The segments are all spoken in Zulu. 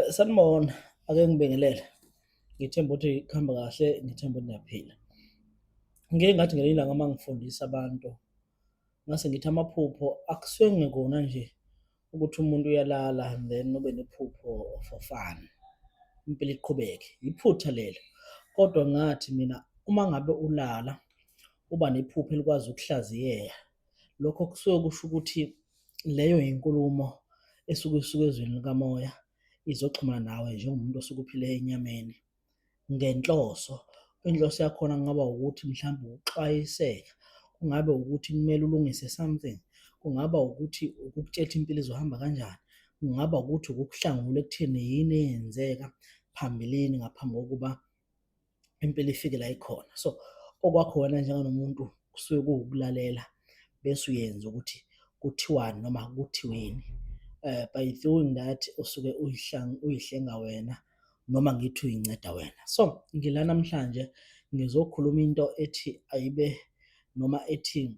Sanibona, ake ngibingelele. Ngithemba ukuthi kuhamba kahle, ngithemba ukuthi niyaphila. Ngike ngathi ngelinye ilanga uma ngifundisa abantu, ngase ngithi amaphupho akusuke ngekona nje ukuthi umuntu uyalala and then ube nephupho for fun, impilo iqhubeke, iphutha lelo. Kodwa ngathi mina uma ngabe ulala uba nephupho elikwazi ukuhlaziyeka, lokho kusuke kusho ukuthi leyo inkulumo isuke ezweni likamoya, izoxhumana nawe njengomuntu osuke uphile enyameni ngenhloso. Inhloso yakhona kungaba ukuthi mhlawumbe ukuxwayiseka, kungabe ukuthi kumele ulungise something, kungaba ukuthi ukukutshela ukuthi impilo izohamba kanjani, kungaba ukuthi ukukuhlangula ekutheni yini eyenzeka phambilini ngaphambi kokuba impilo ifike la ikhona. So, okwakho wena njenganomuntu kusuke kuwukulalela bese uyenza ukuthi kuthiwani noma kuthiweni. By doing that usuke uyihlenga wena noma ngithi uyinceda wena. So, ngila namhlanje ngizokhuluma into ethi ayibe noma ethi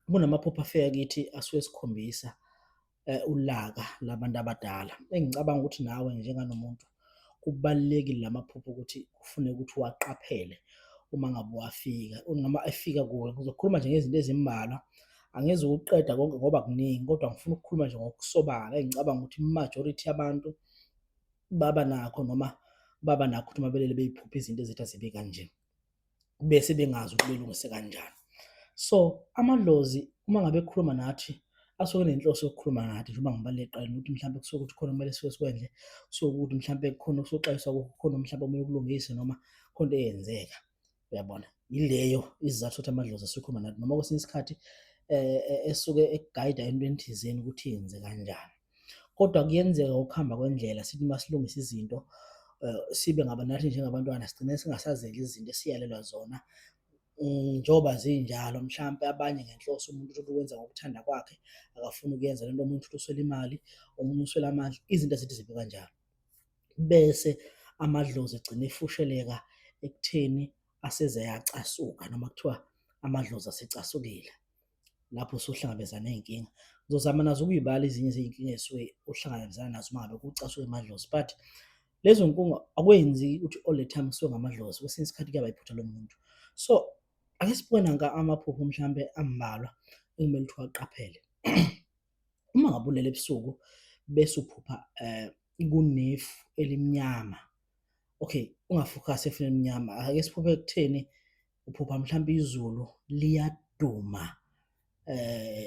kunamaphupho afika kithi asuke esikhombisa ulaka labantu abadala. Engicabanga ukuthi nawe njenganomuntu kubalulekile lamaphupho ukuthi kufuneka ukuthi uwaqaphele uma ngabe uwafika noma efika kuwe. Ngizokhuluma nje ngezinto ezimbalwa, angizi ukuqeda konke ngoba kuningi kodwa ngifuna ukukhuluma nje ngokusobala. Engicabanga ukuthi i-majority yabantu baba nakho ukuthi uma belele bey'phupha izinto ezithi azibe kanje, bese bengazi ukuthi belungise kanjani. So, amadlozi uma ngabe ekhuluma nathi asuke enenhloso yokukhuluma nathi njengoba ngibalule ekuqaleni ukuthi mhlawumbe kusuke ukuthi khona okumele suke sikwenze, kusuke ukuthi mhlawumbe kukhona osoxwayiswa kukhona mhlawumbe okumele ukulungise noma khona into eyenzeka, uyabona? Yileyo isizathu sokuthi amadlozi asuke ekhuluma nathi noma kwesinye isikhathi esuke ekugayida entweni thizeni ukuthi yenze kanjani. Kodwa kuyenzeka ukuhamba kwendlela sithi masilungisa izinto sibe nathi njengabantwana sigcine singasazeli izinto esiyalelwa zona njengoba zinjalo. Mhlampe abanye ngenhloso umuntu uthole ukwenza ngokuthanda kwakhe, akafuni ukuyenza lento, omunye uthole uswela imali, omunye uswela amandla, izinto azithi zibe kanjalo. Bese amadlozi egcine efusheleka ekutheni aseze ayacasuka noma kuthiwa amadlozi asecasukile. Lapho usuhlangabezana ney'nkinga. Ngizozama nazo ukuy'bala ezinye zey'nkinga ey'suke uhlangabezana nazo uma ngabe kucasuke amadlozi, but lezo nkinga akwenzeki ukuthi all the time kusuke ngamadlozi, kwesinye isikhathi kuyaba iphutha lomuntu. So, ake sibuke nanka amaphupho mhlampe ambalwa ekumele ukuthi uwaqaphele. Uma ngabe ulele ebusuku bese uphupha kunefu elimnyama, okay, unga-focus-i efeni elimnyama, ake siphuphe ekutheni uphupha mhlampe izulu liyaduma,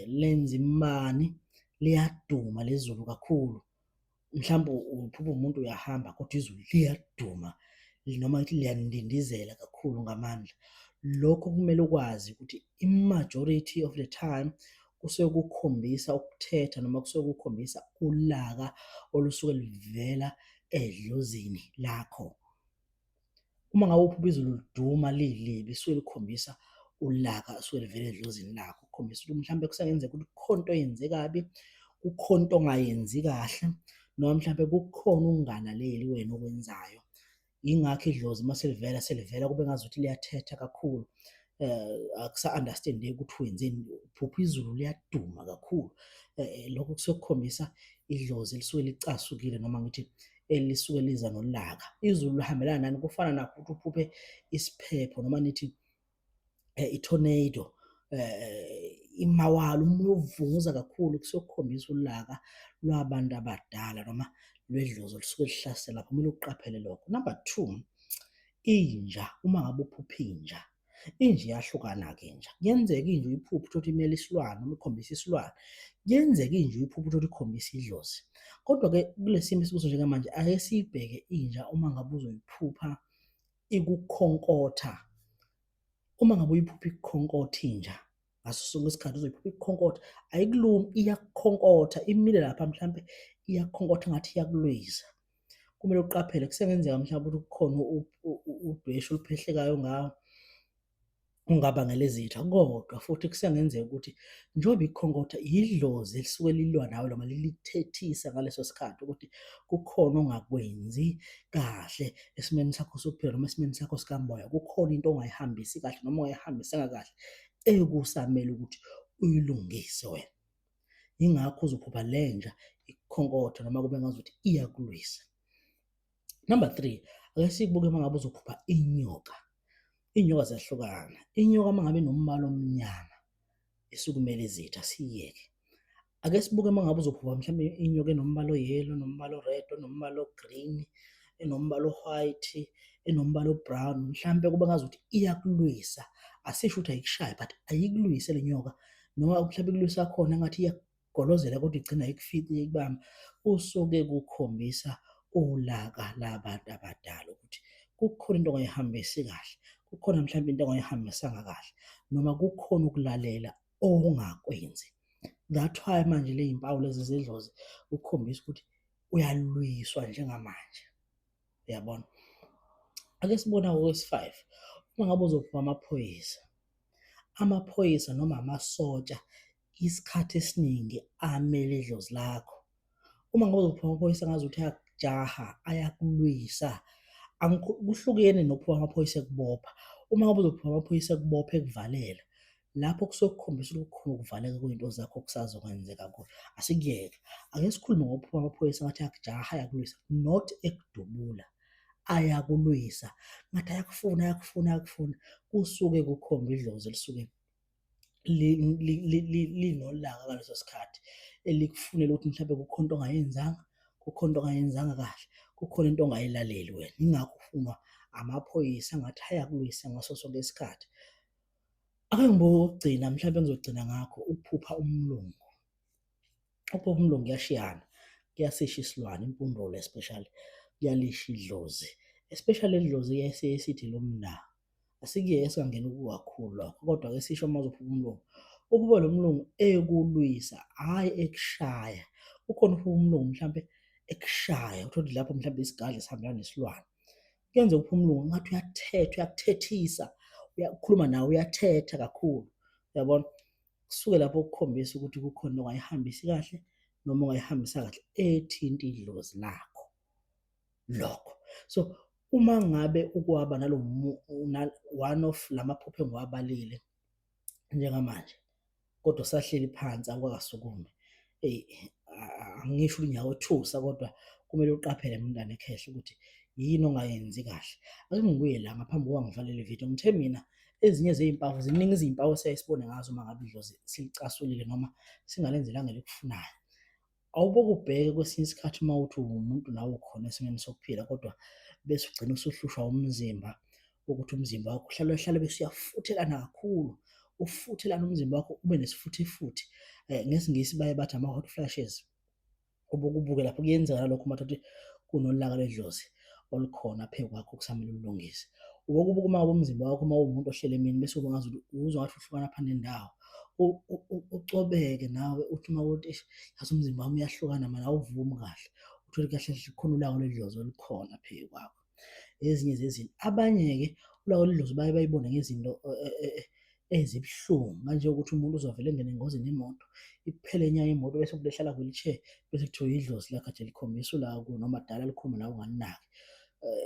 lenza imani, liyaduma lezulu kakhulu. Mhlawumbe uphupha umuntu uyahamba kodwa izulu liyaduma noma ngithi liyandindizela kakhulu ngamandla. Lokho kumele ukwazi ukuthi i-majority of the time kusuke kukhombisa ukuthetha noma kusuke kukhombisa ulaka olusuke luvela edlozini lakho. Uma ngabe uphupha izulu liduma lilibi lisuke likhombisa ulaka asuke livela edlozini lakho, kukhombisa ukuthi mhlampe kusengenzeka ukuthi kukhona into oyenze kabi, kukhona into ongayenzi kahle noma mhlampe kukhona ukungalaleli wena okwenzayo. Yingakho idlozi uma selivela kube ngazuthi liyathetha kakhulu, akusa-understand-eki ukuthi wenzeni, uphupha izulu liyaduma kakhulu. Lokho kusuke kukhombisa idlozi elisuke licasukile noma ngithi elisuke liza nolaka. Izulu lihambelana nani? Kufana nakho ukuthi uphuphe isiphepho noma nithi i-tornado, imawala, umoya ovunguza kakhulu, kusuke kukhombisa ulaka lwabantu abadala noma lwedlozi olusuke lihlasela lapho, kumele ukuqaphele lokho. Number 2, inja, uma ngabe uphupha inja, inja iyahlukana-ke inja. Kuyenzeka inja uyiphuphe utholukuthi imele isilwane noma ikhombisa isilwane, kuyenzeka inja uyiphuphe utholukuthi ikhombisa idlozi. Kodwa-ke kule simo esikuso njengamanje ake siyibheke inja uma ngabe uzoyiphupha ikukhonkotha. Uma ngabe uyiphupha ikukhonkotha inja, ngaso sonke isikhathi uzoyiphupha ikukhonkotha, ayikulumi, iyakukhonkotha, imile lapha mhlampe iyakukhonkotha engathi iyakulwisa. Kumele uqaphele, kusengenzeka mhlawumbe ukuthi kukhona udweshu oluphehlekayo ngawe ungabangela izitha, kodwa futhi kusengenzeka ukuthi njengoba ikukhonkotha idlozi elisuke lilwa nawe noma lilithethisa ngaleso sikhathi ukuthi kukhona ongakwenzi kahle esimeni sakho sokuphila noma esimeni sakho sikamoya, kukhona into ongayihambisi kahle noma ongayihambisanga kahle ekusamele ukuthi uyilungise wena. Yingakho uzophupha lenja ikukhonkotha noma kube ngazuthi iyakulwisa. Number 3, ake sibuke uma ngabe uzophupha inyoka. Iy'nyoka ziyahlukana. Inyoka uma ngabe inombala omnyama isukumele izitha, siyiyeke. Ake sibuke uma ngabe uzophupha mhlawumbe inyoka enombala o-yellow, enombala o-red, enombala o-green, enombala o-white, enombala o-brown, mhlampe kube ngazuthi iyakulwisa. Asisho ukuthi ayikushaye but ayikulwise le nyoka, noma mhlawumbe ukulwisa khona engathi iyakugolozela kodwa igcina ayikufici ikubamba. Kusuke kukhombisa ulaka labantu abadala ukuthi kukhona into ongayihambisi kahle, kukhona mhlawumbe into ongayihambisanga kahle, noma kukhona ukulalela ongakwenzi. That's why manje le iy'mpawu lezi zedlozi ukukhombisa ukuthi uyalwiswa njengamanje, uyabona? Ake sibone okwesi-5, uma ngabe uzophupha amaphoyisa. Amaphoyisa noma amasotsha isikhathi esiningi amele idlozi lakho. Uma ngabe uzophupha amaphoyisa ngazuthi ayakujaha, ayakulwisa, kuhlukene nokuphupha amaphoyisa ekubopha. Uma ngabe uzophupha amaphoyisa ekubopha ekuvalela, lapho kusuke kukhombisa ukuthi kukhona ukuvaleka kwey'nto zakho okusazokwenzeka kuwe. Asikuyeke, ake sikhulume ngokuphupha amaphoyisa ngathi ayakujaha, ayakulwisa, not ekudubula, ayakulwisa ngathi ayakufuna, kusuke kukhomba idlozi elisuke linolaka ngaleso sikhathi elikufunela ukuthi mhlawumbe kukhona into ongayenzanga, kukhona into ongayenzanga kahle, kukhona into ongayilaleli wena, yingakho ufunwa amaphoyisa ngathi ayakulwisa ngaso sonke isikhathi. Ake ngibuke okugcina mhlawumbe engizogcina ngakho, ukuphupha umlungu. Ukuphupha umlungu kuyashiyana, kuyasisho isilwane, impundolo especially, kuyalisha idlozi, especially idlozi esiye sithi lomla. Asikuyeke singangeni kuko kakhulu lokho, kodwa ake sisho uma uzophupha umlungu, uphupha lo mlungu ekulwisa, hhayi ekushaya. Kukhona uphupha umlungu mhlampe ekushaya, uthole ukuthi lapho mhlawumbe isigadla sihambelana nesilwane. Kuyenzeka uphuphe umlungu ngathi uyathetha, uyakuthethisa, uyakhuluma nawe, uyathetha kakhulu, uyabona? Kusuke lapho kukhombisa ukuthi kukhona into ongayihambisi kahle noma ongayihambisa kahle ethinta idlozi lakho lokho. So uma ngabe ukwaba one of lamaphupho engiwabalile njengamanje, kodwa usahleli phansi awukakasukumi, angisho unyawothusa kodwa kumele uqaphele mngane ekhehla ukuthi yini ongayenzi kahle. Ake ngibuye la ngaphambi kokuba ngivalele le video, ngithe mina ezinye zey'mpawu, ziningi izimpawu esiyaye sibone ngazo uma ngabe idlozi silicasulile noma singalenzelanga elikufunayo. Awubuke ubheke kwesinye isikhathi uma uthi uwumuntu nawe ukhona esimeni sokuphila, kodwa bese ugcina usuhlushwa umzimba, ukuthi umzimba wakho uhlale bese uyafuthelana kakhulu, ufuthelane umzimba wakho ube nesifuthifuthi, ngesiNgisi baye bathi ama-hot flashes. Ubuke lapho kuyenzeka nalokho uma kuthi kunolaka ledlozi olukhona phezu kwakho okusamele ulungise. Ubuke uma ngabe umzimba wakho uma uwumuntu ohlele emini bese ube ngazuthi uzwa ngathi uhlukana phana nendawo, ucobeke nawe uthi uma uthi eish, yazi umzimba wami uyahlukana mani, awuvumi kahle, uthole kahle kahle khona ulaka ledlozi olukhona phezu kwakho. Ezinye zezinto, abanye-ke ulaka ledlozi baye bayibone ngezinto ezibuhlungu kanjengokuthi umuntu uzovele engene engozini yemoto, iphele nya imoto bese kulehlala kwi-wheelchair bese kuthiwa idlozi lakhe kade likhombisa ulaka kuwe noma dala likhuluma nawe ungalinaki.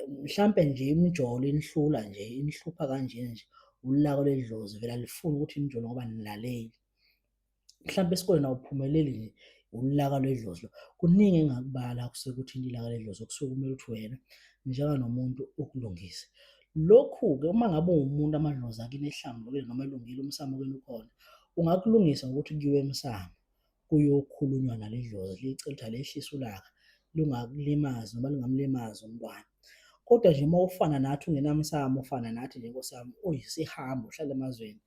Mhlampe nje imijolo inihlula nje, inihlupha kanje nje, ulaka ledlozi vele alifuni ukuthi nijolo ngoba nilaleli. Mhlampe esikoleni awuphumeleli nje, ulaka lwedlozi lo. Kuningi engingakubala kusuke kuthinta ilaka ledlozi okusuke kumele ukuthi wena njenganomuntu ukulungise. Lokhu-ke uma ngabe uwumuntu amadlozi akini ehlambulukile noma elungile, umsamo wakini ukhona, ungakulungisa ngokuthi kuyiwe emsamo kuyokhulunywa nale dlozi licele ukuthi alehlise ulaka lungakulimazi noma lungamlimazi umntwana. Kodwa nje uma ufana nathi ungenamsamo, ufana nathi nje Nkosi yami, uyisihambi uhlala emazweni,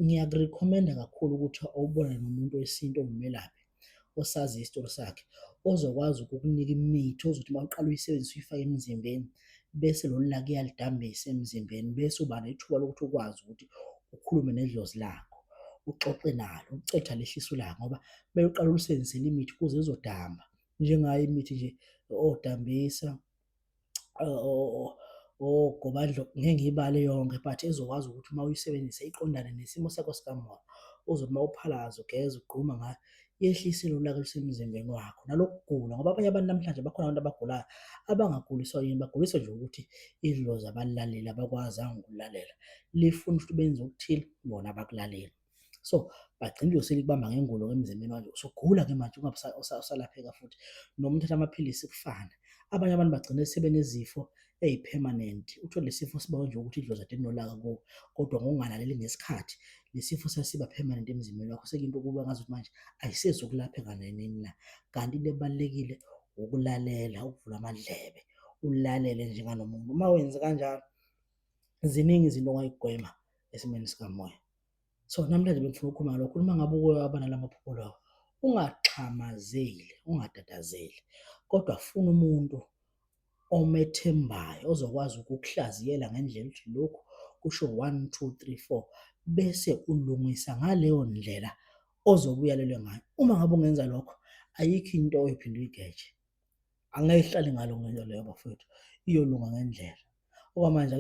ngiyakurekhomenda kakhulu ukuthi awubone nomuntu wesintu ongumelaphi osazi isitori sakhe, ozokwazi ukukunika imithi ozothi uma uqala uyisebenzise uyifake emzimbeni bese lolu laka iyalidambisa emzimbeni, bese uba nethuba lokuthi ukwazi ukuthi ukhulume nedlozi lakho, uxoxe nalo, ucele ukuthi alehlise ulaka ngoba beyoqala ulisebenzisele imithi kuze lizodamba, njengayo imithi nje odambisa, ogobandlo, ngeke ngiyibale yonke but ezokwazi ukuthi uma uyisebenzisa iqondane nesimo sakho sikamoya, uzothi uma uphalaza, ugeza, ugquma ngayo, yehlise lolu laka olusemzimbeni wakho. Nalokugula ngoba abanye abantu namhlanje bakhona abantu abagulayo abangaguliswa yini, baguliswa nje ukuthi idlozi abalilaleli, abakwazanga ukulalela, lifuna ukuthi benze okuthile bona abakulaleli. So bagcine uyosele kubamba ngengulo emzimbeni manje usugula ke manje ungabe usalapheka futhi noma uthatha amaphilisi kufana. Abanye abantu bagcine sebenezifo eyi-permanent, uthole le sifo siba nje ukuthi idlozi ade linolaka kuwo, kodwa ngokungalaleli ngesikhathi le sifo sesiba permanent emzimbeni wakho, sekuyinto ukuba ngazuthi manje ayisezukulapheka nanini na. Kanti into ebalulekile ukulalela, ukuvula amadlebe, ulalele njenganomuntu. Uma wenze kanjalo, ziningi izinto ongayigwema esimeni sikamoya. So namhlanje bengifuna ukukhuluma ngalokho, uma ngabe uke waba nalamaphupho lawa, ungaxhamazeli, ungatatazeli, kodwa funa umuntu omethembayo ozokwazi ukukuhlaziyela ngendlela ukuthi lokhu kusho 1, 2, 3, 4, bese ulungisa ngaleyo ndlela ozobe uyalelwe ngayo. Uma ngabe ungenza lokho, ayikho into oyiphinde uyigeje, angeke ihlale ngalo ngento leyo bafowethu, iyolunga ngendlela. Okwamanje ake